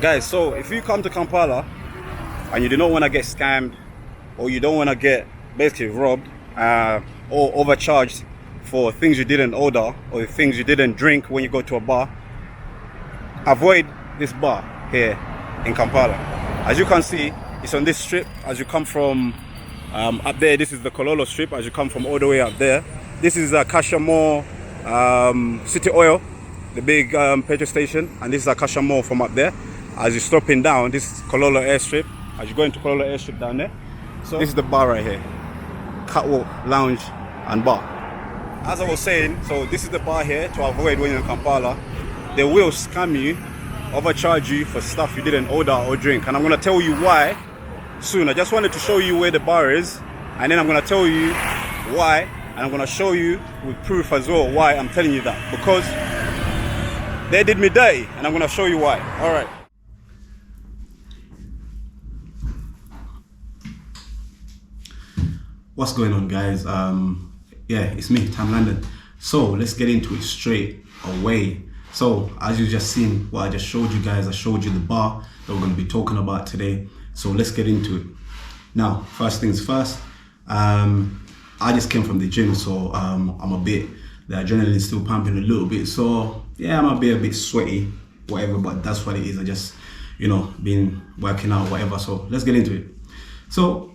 Guys, so if you come to Kampala and you do not want to get scammed, or you don't want to get basically robbed or overcharged for things you didn't order or things you didn't drink when you go to a bar, avoid this bar here in Kampala. As you can see, it's on this strip. As you come from up there, this is the Kololo strip. As you come from all the way up there, this is Akasha Mall, City Oil, the big petrol station, and this is Akasha Mall from up there. As you're stopping down, this is Kololo Airstrip. As you go into Kololo Airstrip down there, so this is the bar right here, catwalk, lounge, and bar. As I was saying, so this is the bar here to avoid when you're in Kampala. They will scam you, overcharge you for stuff you didn't order or drink, and I'm gonna tell you why soon. I just wanted to show you where the bar is, and then I'm gonna tell you why, and I'm gonna show you with proof as well why I'm telling you that, because they did me dirty, and I'm gonna show you why. All right. What's going on, guys? Yeah, it's me, Tyme London. So let's get into it straight away. So as you just seen what I just showed you guys, I showed you the bar that we're going to be talking about today. So let's get into it. Now, first things first, I just came from the gym, so I'm a bit, the adrenaline is still pumping a little bit. So yeah, I might be a bit sweaty, whatever, but that's what it is. I just, you know, been working out, whatever. So let's get into it. So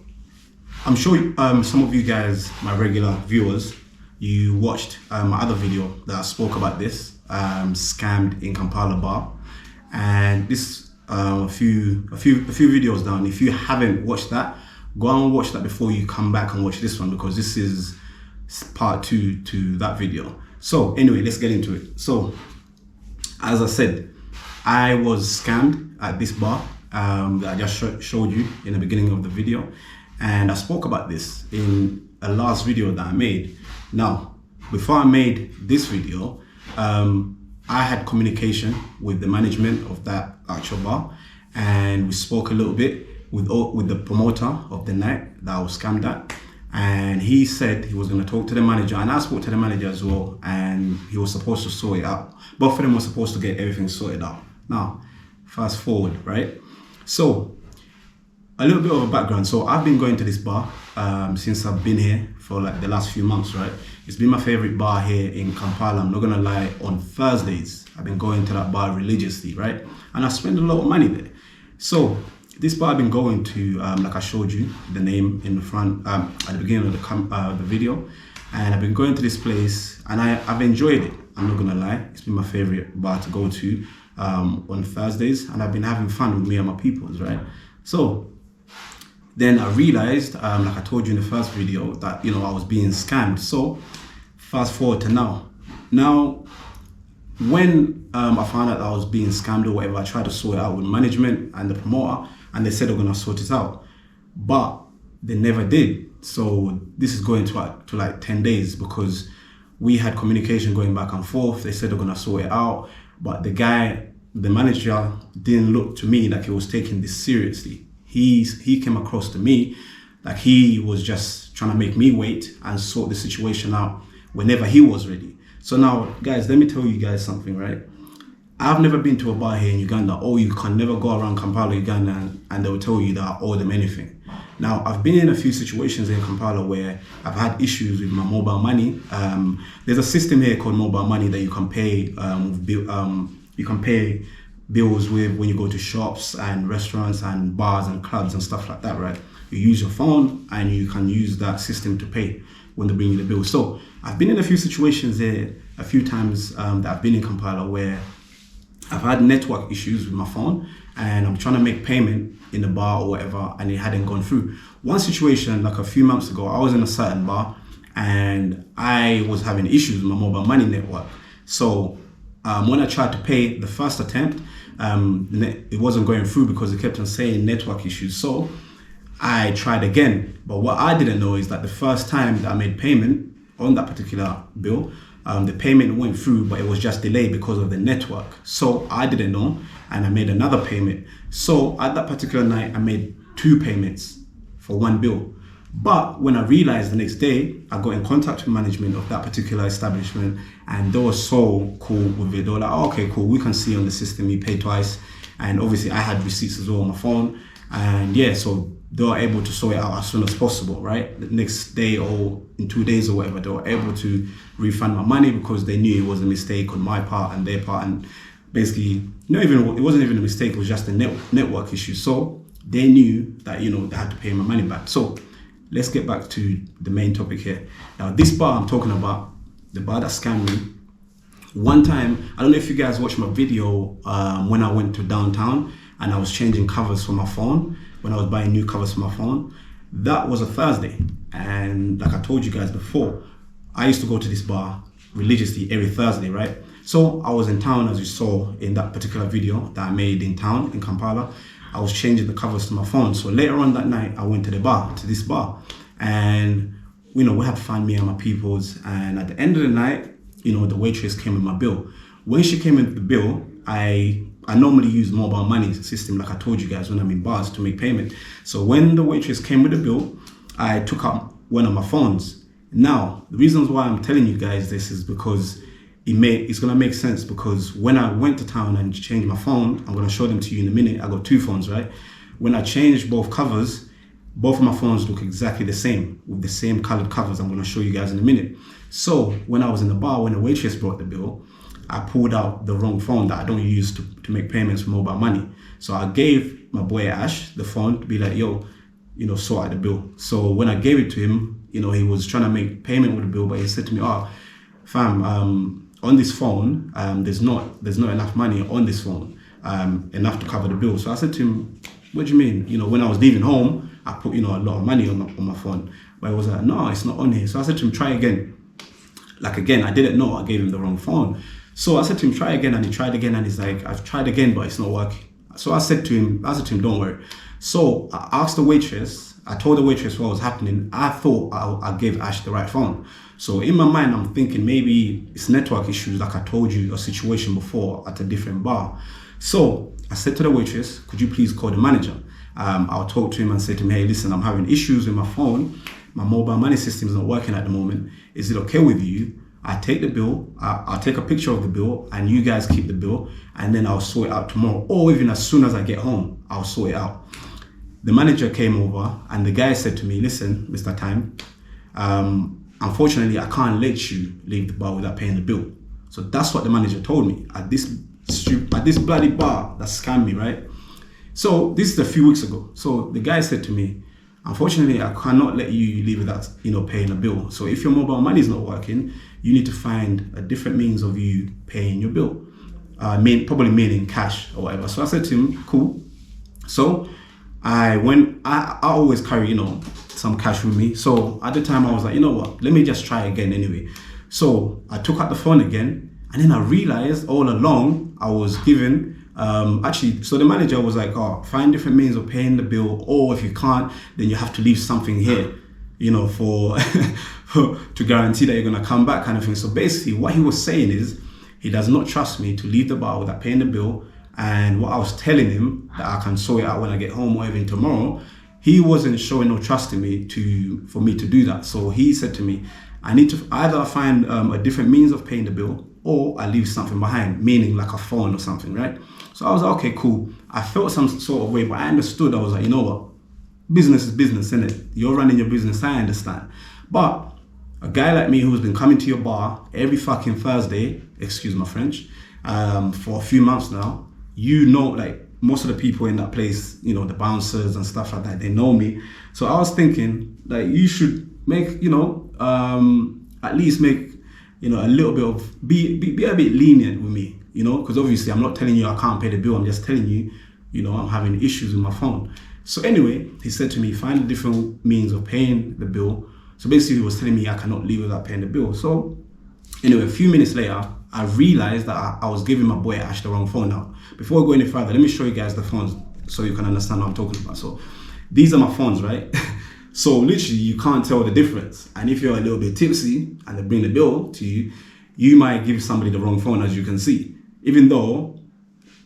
I'm sure some of you guys, my regular viewers, you watched my other video that I spoke about this, scammed in Kampala bar, and this a few videos down. If you haven't watched that, go and watch that before you come back and watch this one, because this is part 2 to that video. So anyway, let's get into it. So as I said, I was scammed at this bar that I just showed you in the beginning of the video. And I spoke about this in a last video that I made. Now, before I made this video, I had communication with the management of that actual bar, and we spoke a little bit with the promoter of the night that I was scammed at. And he said he was going to talk to the manager, and I spoke to the manager as well, and he was supposed to sort it out. Both of them were supposed to get everything sorted out. Now, fast forward, right? So a little bit of a background. So I've been going to this bar since I've been here for like the last few months, right? It's been my favorite bar here in Kampala. I'm not gonna lie, on Thursdays, I've been going to that bar religiously, right? And I spend a lot of money there. So this bar I've been going to, like I showed you the name in the front at the beginning of the video, and I've been going to this place and I've enjoyed it. I'm not gonna lie, it's been my favorite bar to go to on Thursdays, and I've been having fun with me and my peoples, right? So then I realized, like I told you in the first video, that, you know, I was being scammed. So fast forward to now. Now, when I found out I was being scammed or whatever, I tried to sort it out with management and the promoter, and they said they're gonna sort it out, but they never did. So this is going to like 10 days, because we had communication going back and forth. They said they're gonna sort it out, but the manager didn't look to me like he was taking this seriously. He came across to me like he was just trying to make me wait and sort the situation out whenever he was ready. So now, guys, let me tell you guys something, right? I've never been to a bar here in Uganda, or you can never go around Kampala, Uganda, and they'll tell you that I owe them anything. Now, I've been in a few situations in Kampala where I've had issues with my mobile money. There's a system here called mobile money that you can pay bills with when you go to shops and restaurants and bars and clubs and stuff like that, right? You use your phone and you can use that system to pay when they bring you the bill. So I've been in a few situations there, a few times that I've been in Kampala, where I've had network issues with my phone and I'm trying to make payment in the bar or whatever, and it hadn't gone through. One situation, like a few months ago, I was in a certain bar and I was having issues with my mobile money network. So when I tried to pay the first attempt, it wasn't going through because it kept on saying network issues. So I tried again, but what I didn't know is that the first time that I made payment on that particular bill, the payment went through, but it was just delayed because of the network. So I didn't know, and I made another payment. So at that particular night, I made 2 payments for 1 bill. But when I realized the next day, I got in contact with management of that particular establishment, and they were so cool with it. They were like, oh, okay, cool, we can see on the system you paid twice. and obviously I had receipts as well on my phone, and yeah, so they were able to sort it out as soon as possible, right? The next day or in 2 days or whatever, they were able to refund my money because they knew it was a mistake on my part and their part, and basically, it wasn't even a mistake, it was just a network issue. So they knew that, they had to pay my money back. So let's get back to the main topic here. Now, this bar I'm talking about, the bar that scammed me, one time, I don't know if you guys watched my video when I went to downtown and I was changing covers for my phone, when I was buying new covers for my phone. That was a Thursday, and like I told you guys before, I used to go to this bar religiously every Thursday, right? So I was in town, as you saw in that particular video that I made in town in Kampala. I was changing the covers to my phone. So later on that night, I went to this bar, and we had fun, me and my peoples. And at the end of the night, the waitress came with my bill. When she came with the bill, I normally use mobile money system, like I told you guys, when I'm in bars to make payment. So when the waitress came with the bill, I took out one of my phones. Now, the reasons why I'm telling you guys this is because it's gonna make sense, because when I went to town and changed my phone, I'm gonna show them to you in a minute. I got two phones, right? When I changed both covers, both of my phones look exactly the same with the same colored covers. I'm gonna show you guys in a minute. So when I was in the bar, when the waitress brought the bill, I pulled out the wrong phone that I don't use to make payments with mobile money. So I gave my boy Ash the phone to be like, yo, sort out the bill. So when I gave it to him, he was trying to make payment with the bill, but he said to me, oh, fam, on this phone, there's not enough money on this phone, enough to cover the bill. So I said to him, what do you mean? When I was leaving home, I put, a lot of money on my phone. But he was like, no, it's not on here. So I said to him, try again. Like again, I didn't know I gave him the wrong phone. So I said to him, try again, and he tried again, and he's like, I've tried again, but it's not working. So I said to him, don't worry. So I asked the waitress, I told the waitress what was happening. I thought I gave Ash the right phone. So in my mind, I'm thinking maybe it's network issues, like I told you a situation before at a different bar. So I said to the waitress, could you please call the manager? I'll talk to him and say to him, hey, listen, I'm having issues with my phone. My mobile money system is not working at the moment. Is it okay with you? I take the bill, I'll take a picture of the bill, and you guys keep the bill, and then I'll sort it out tomorrow. Or even as soon as I get home, I'll sort it out. The manager came over, and the guy said to me, listen, Mr. Tyme, unfortunately, I can't let you leave the bar without paying the bill. So that's what the manager told me at this bloody bar that scammed me, right? So this is a few weeks ago. So the guy said to me, unfortunately, I cannot let you leave without, paying a bill. So if your mobile money is not working, you need to find a different means of you paying your bill. Probably meaning cash or whatever. So I said to him, cool. So I always carry, some cash with me. So at the time I was like, you know what, let me just try again anyway. So I took out the phone again, and then I realized all along I was given, so the manager was like, oh, find different means of paying the bill, or if you can't, then you have to leave something here, for to guarantee that you're gonna come back, kind of thing. So basically what he was saying is he does not trust me to leave the bar without paying the bill, and what I was telling him that I can sort it out when I get home or even tomorrow, he wasn't showing no trust in me for me to do that. So he said to me, I need to either find a different means of paying the bill, or I leave something behind, meaning like a phone or something, right? So I was like, okay, cool. I felt some sort of way, but I understood. I was like, you know what? Business is business, isn't it? You're running your business, I understand. But a guy like me who's been coming to your bar every fucking Thursday, excuse my French, for a few months now, like most of the people in that place, the bouncers and stuff like that, they know me. So I was thinking that you should make, at least make, a little bit of, be a bit lenient with me, because obviously I'm not telling you I can't pay the bill. I'm just telling you, I'm having issues with my phone. So anyway, he said to me, find a different means of paying the bill. So basically he was telling me I cannot leave without paying the bill. So anyway, a few minutes later, I realized that I was giving my boy Ash the wrong phone now. Before I go any further, let me show you guys the phones so you can understand what I'm talking about. So these are my phones, right? So literally you can't tell the difference. And if you're a little bit tipsy and they bring the bill to you, you might give somebody the wrong phone, as you can see. Even though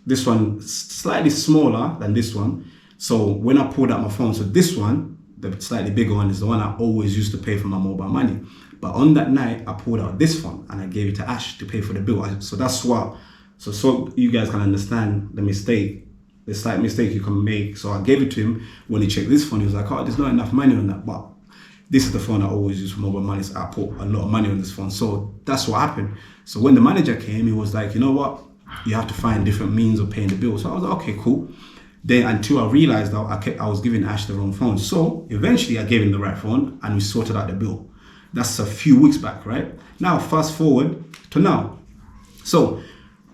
this one is slightly smaller than this one. So when I pulled out my phone, so this one, the slightly bigger one, is the one I always used to pay for my mobile money. But on that night, I pulled out this phone and I gave it to Ash to pay for the bill. So that's what, so you guys can understand the mistake the slight mistake you can make. So I gave it to him. When he checked this phone, he was like, oh, there's not enough money on that. But this is the phone I always use for mobile money. So I put a lot of money on this phone. So that's what happened. So when the manager came, he was like, you know what? You have to find different means of paying the bill. So I was like, okay, cool. Then until I realized that I was giving Ash the wrong phone. So eventually I gave him the right phone and we sorted out the bill. That's a few weeks back, right? Now, fast forward to now. So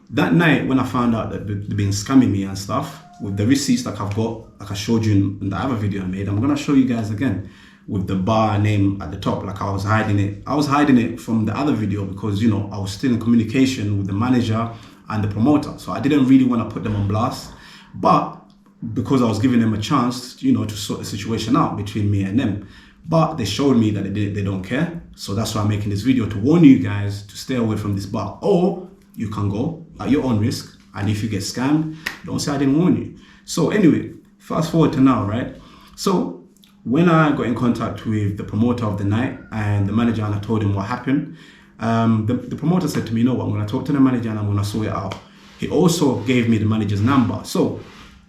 that night when I found out that they've been scamming me and stuff, with the receipts like I've got, like I showed you in the other video I made, I'm gonna show you guys again with the bar name at the top, like I was hiding it. I was hiding it from the other video because, you know, I was still in communication with the manager and the promoter. So I didn't really want to put them on blast, but because I was giving them a chance, you know, to sort the situation out between me and them. But they showed me that they don't care. So that's why I'm making this video, to warn you guys to stay away from this bar. Or you can go at your own risk. And if you get scammed, don't say I didn't warn you. So anyway, fast forward to now, right? So when I got in contact with the promoter of the night and the manager, and I told him what happened, the promoter said to me, you know what, I'm going to talk to the manager and I'm going to sort it out. He also gave me the manager's number. So,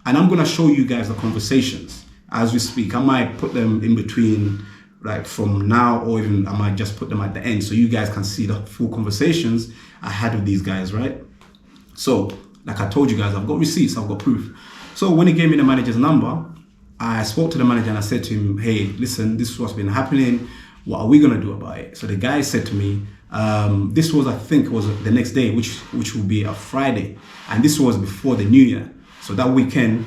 and I'm going to show you guys the conversations as we speak. I might put them in between, like from now, or even I might just put them at the end so you guys can see the full conversations I had with these guys, right? So, like I told you guys, I've got receipts, I've got proof. So when he gave me the manager's number, I spoke to the manager and I said to him, hey, listen, this is what's been happening. What are we going to do about it? So the guy said to me, this was, I think, was the next day, which will be a Friday. And this was before the New Year. So that weekend,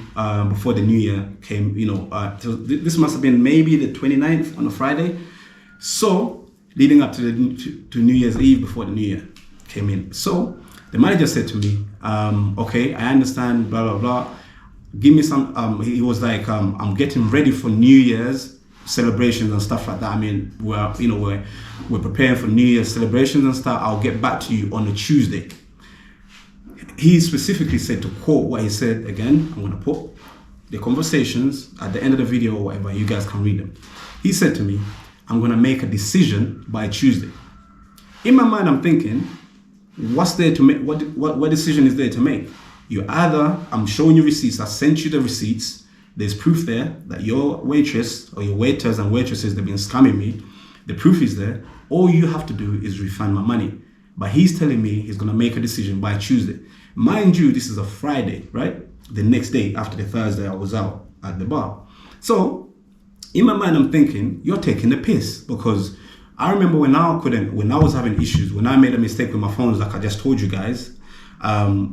before the New Year came, you know, so this must have been maybe the 29th on a Friday. So leading up to New Year's Eve, before the New Year came in. So the manager said to me, okay, I understand, blah, blah, blah. Give me some, he was like, I'm getting ready for New Year's celebrations and stuff like that. I mean, we're preparing for New Year's celebrations and stuff. I'll get back to you on a Tuesday. He specifically said, to quote what he said again, I'm going to put the conversations at the end of the video or whatever, you guys can read them. He said to me, I'm going to make a decision by Tuesday. In my mind, I'm thinking, what's there to make? What decision is there to make? You either, I'm showing you receipts, I sent you the receipts, there's proof there that your waitress or your waiters and waitresses, they've been scamming me. The proof is there. All you have to do is refund my money. But he's telling me he's going to make a decision by Tuesday. Mind you, this is a Friday, right? The next day after the Thursday I was out at the bar. So in my mind, I'm thinking, you're taking the piss, because I remember when I was having issues, when I made a mistake with my phones, like I just told you guys,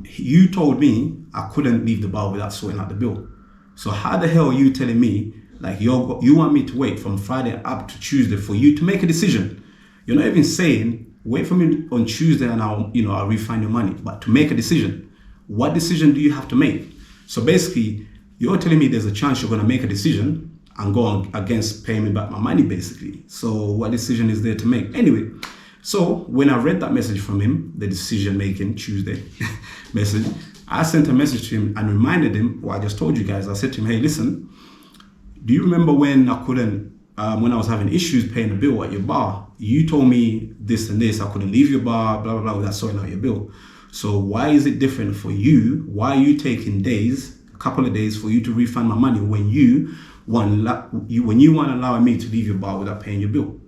you told me I couldn't leave the bar without sorting out the bill. So how the hell are you telling me, like, you want me to wait from Friday up to Tuesday for you to make a decision? You're not even saying, wait for me on Tuesday and I'll refund your money. But to make a decision, what decision do you have to make? So basically, you're telling me there's a chance you're going to make a decision and go on against paying me back my money, basically. So what decision is there to make? Anyway, so when I read that message from him, the decision-making Tuesday message, I sent a message to him and reminded him what I just told you guys. I said to him, hey, listen, do you remember when I couldn't, when I was having issues paying the bill at your bar? You told me this and this, I couldn't leave your bar, blah, blah, blah, without sorting out your bill. So why is it different for you? Why are you taking days, a couple of days, for you to refund my money when you weren't allowing me to leave your bar without paying your bill?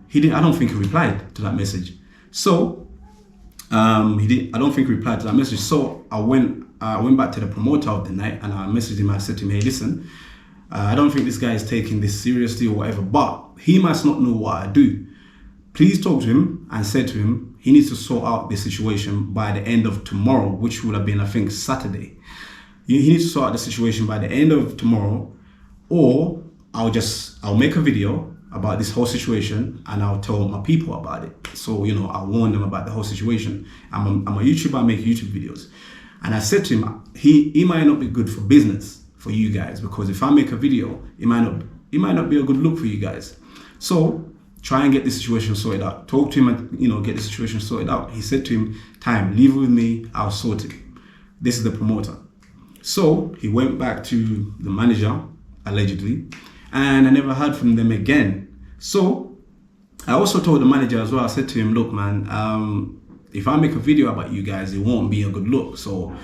He didn't. I don't think he replied to that message. So he didn't. I don't think he replied to that message. So I went back to the promoter of the night and I messaged him. I said to him, hey, listen, I don't think this guy is taking this seriously or whatever, but he must not know what I do. Please talk to him and say to him he needs to sort out this situation by the end of tomorrow, which would have been, I think, Saturday. He needs to sort out the situation by the end of tomorrow, or I'll make a video about this whole situation and I'll tell my people about it. So, I'll warn them about the whole situation. I'm a YouTuber, I make YouTube videos. And I said to him, he might not be good for business for you guys, because if I make a video, it might not be a good look for you guys. So try and get the situation sorted out. Talk to him and, get the situation sorted out. He said to him, Tyme, leave it with me, I'll sort it. This is the promoter. So he went back to the manager, allegedly, and I never heard from them again. So I also told the manager as well, I said to him, look, man, if I make a video about you guys, it won't be a good look. So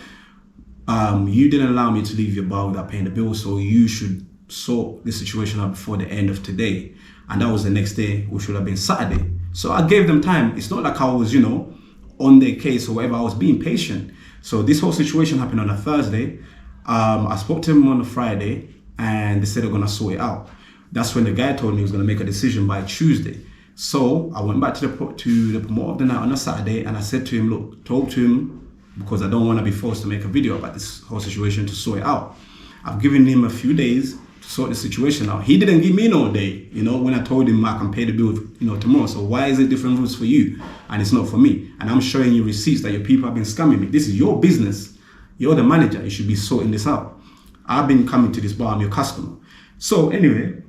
You didn't allow me to leave your bar without paying the bill, so you should sort the situation out before the end of today. And that was the next day, which would have been Saturday. So I gave them time. It's not like I was, on their case or whatever. I was being patient. So this whole situation happened on a Thursday. I spoke to them on a Friday, and they said they're gonna sort it out. That's when the guy told me he was gonna make a decision by Tuesday. So I went back to the promoter of the night on a Saturday, and I said to him, look, talk to him, because I don't want to be forced to make a video about this whole situation to sort it out. I've given him a few days to sort the situation out. He didn't give me no day, when I told him I can pay the bill, tomorrow. So why is it different rules for you and it's not for me? And I'm showing you receipts that your people have been scamming me. This is your business. You're the manager. You should be sorting this out. I've been coming to this bar. I'm your customer. So anyway,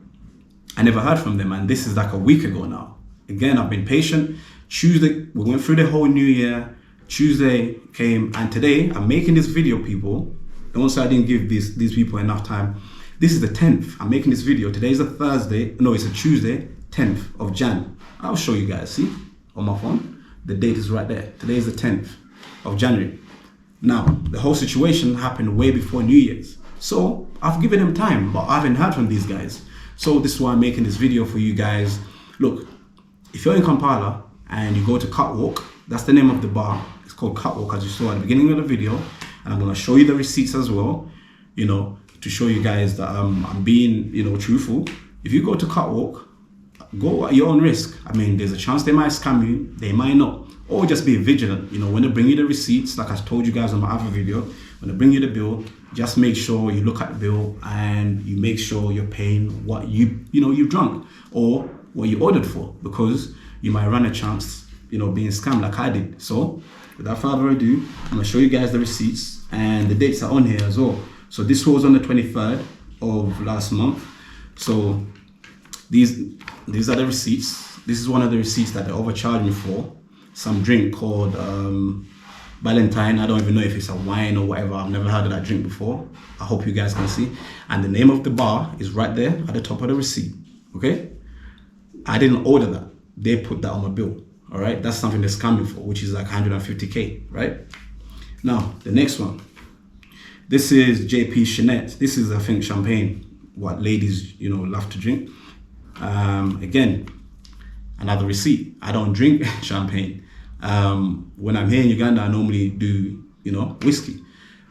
I never heard from them, and this is like a week ago now. Again, I've been patient. Tuesday, we went through the whole new year. Tuesday came, and today I'm making this video, people. Don't say I didn't give these people enough time. This is the 10th. I'm making this video. Today is a Thursday. No, it's a Tuesday, 10th of Jan. I'll show you guys. See on my phone, the date is right there. Today is the 10th of January. Now, the whole situation happened way before New Year's. So I've given them time, but I haven't heard from these guys. So this is why I'm making this video for you guys. Look, if you're in Kampala and you go to Catwalk, that's the name of the bar. It's called Catwalk, as you saw at the beginning of the video. And I'm going to show you the receipts as well, to show you guys that I'm being, truthful. If you go to Catwalk, go at your own risk. I mean, there's a chance they might scam you, they might not. Or just be vigilant. When they bring you the receipts, like I told you guys on my other video, when they bring you the bill, just make sure you look at the bill and you make sure you're paying what you've drunk or what you ordered for, because you might run a chance being scammed like I did. So without further ado, I'm gonna show you guys the receipts, and the dates are on here as well. So this was on the 23rd of last month. So these are the receipts. This is one of the receipts that they overcharged me for some drink called Valentine. I don't even know if it's a wine or whatever. I've never heard of that drink before. I hope you guys can see. And the name of the bar is right there at the top of the receipt. Okay, I didn't order that. They put that on my bill. All right, that's something they're scamming for, which is like 150K, right? Now, the next one. This is JP Jeanette. This is, I think, champagne, what ladies, love to drink. Again, another receipt. I don't drink champagne. When I'm here in Uganda, I normally do, whiskey.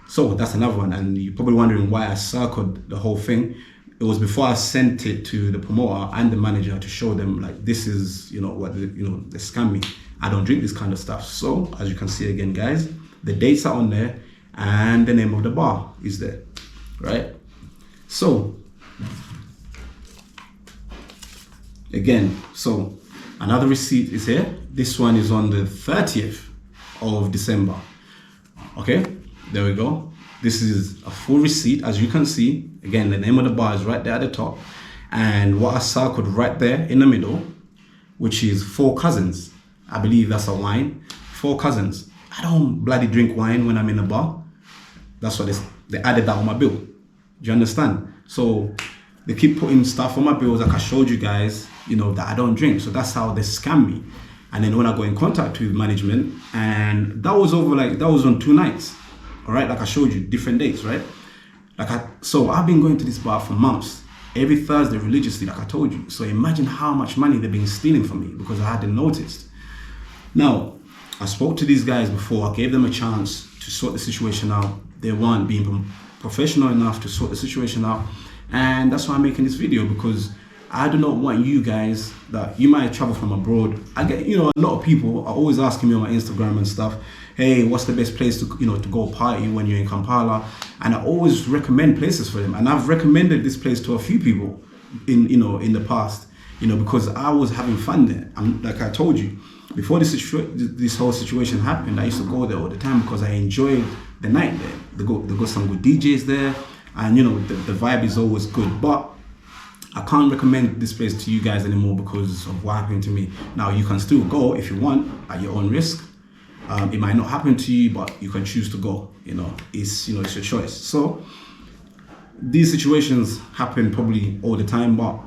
So that's another one. And you're probably wondering why I circled the whole thing. It was before I sent it to the promoter and the manager to show them, like, this is, what, they scam me. I don't drink this kind of stuff. So as you can see again, guys, the dates are on there and the name of the bar is there, right? So again, so another receipt is here. This one is on the 30th of December. Okay, there we go. This is a full receipt, as you can see. Again, the name of the bar is right there at the top. And what I circled right there in the middle, which is Four Cousins. I believe that's a wine. Four Cousins. I don't bloody drink wine when I'm in a bar. That's why they added that on my bill. Do you understand? So they keep putting stuff on my bills, like I showed you guys, that I don't drink. So that's how they scam me. And then when I go in contact with management, and that was on 2 nights. All right, like I showed you, different dates, right? So I've been going to this bar for months, every Thursday religiously, like I told you. So imagine how much money they've been stealing from me because I hadn't noticed. Now, I spoke to these guys before. I gave them a chance to sort the situation out. They weren't being professional enough to sort the situation out. And that's why I'm making this video, because I do not want you guys that you might travel from abroad. I get, a lot of people are always asking me on my Instagram and stuff, hey, what's the best place to, to go party when you're in Kampala? And I always recommend places for them. And I've recommended this place to a few people in the past, because I was having fun there. Like I told you, before this whole situation happened, I used to go there all the time because I enjoyed the night there. They got some good DJs there, and the vibe is always good. But I can't recommend this place to you guys anymore because of what happened to me. Now, you can still go if you want at your own risk. It might not happen to you, but you can choose to go. It's your choice. So these situations happen probably all the time, but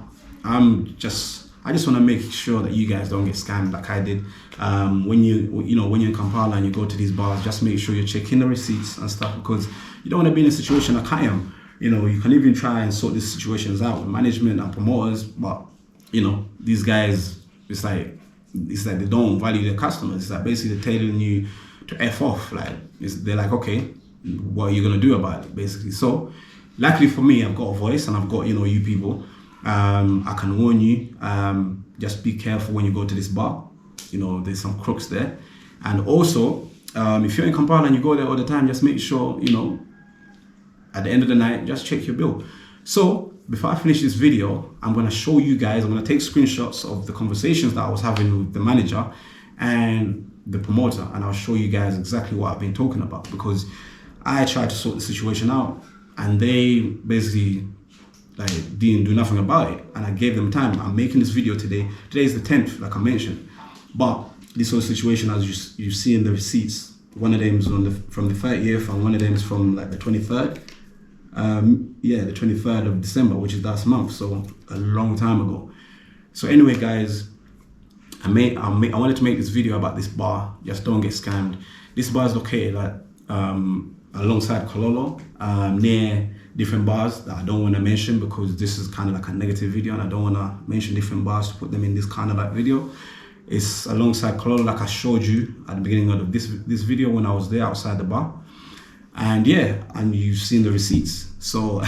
I'm just I just want to make sure that you guys don't get scammed like I did. When when you're in Kampala and you go to these bars, just make sure you're checking the receipts and stuff, because you don't want to be in a situation like I am. You can even try and sort these situations out with management and promoters, but these guys, it's like they don't value their customers. It's like basically they're telling you to F off. Like they're like, okay, what are you gonna do about it, basically? So luckily for me, I've got a voice and I've got you people. I can warn you, just be careful when you go to this bar. There's some crooks there. And also, if you're in Kampala and you go there all the time, just make sure, at the end of the night, just check your bill. So before I finish this video, I'm going to show you guys, I'm going to take screenshots of the conversations that I was having with the manager and the promoter, and I'll show you guys exactly what I've been talking about, because I tried to sort the situation out and they basically didn't do nothing about it, and I gave them time. I'm making this video today. Today is the 10th, like I mentioned, but this whole situation, as you see in the receipts, one of them is from the 30th and one of them is from the 23rd. The 23rd of December, which is last month, so a long time ago. So anyway, guys, I wanted to make this video about this bar. Just don't get scammed. This bar is located alongside Kololo, near different bars that I don't want to mention, because this is kind of like a negative video and I don't want to mention different bars to put them in this kind of video. It's alongside Kololo, like I showed you at the beginning of this video when I was there outside the bar. And and you've seen the receipts. So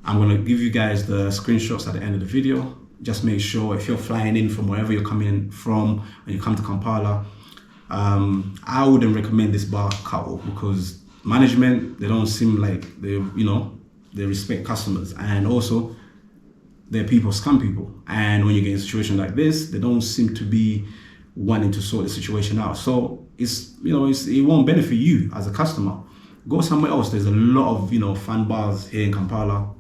I'm going to give you guys the screenshots at the end of the video. Just make sure, if you're flying in from wherever you're coming from and you come to Kampala, I wouldn't recommend this bar cut off, because management, they don't seem like they respect customers, and also they're scam people. And when you get in a situation like this, they don't seem to be wanting to sort the situation out. So it won't benefit you as a customer. Go somewhere else. There's a lot of fun bars here in Kampala.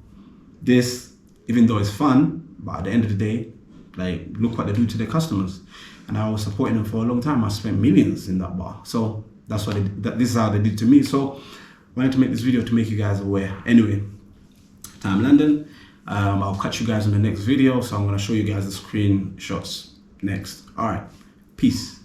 This, even though it's fun, but at the end of the day, look what they do to their customers. And I was supporting them for a long time. I spent millions in that bar. So that's what this is how they did to me. So I wanted to make this video to make you guys aware. Anyway, Tyme London. I'll catch you guys in the next video. So I'm going to show you guys the screenshots next. All right, peace.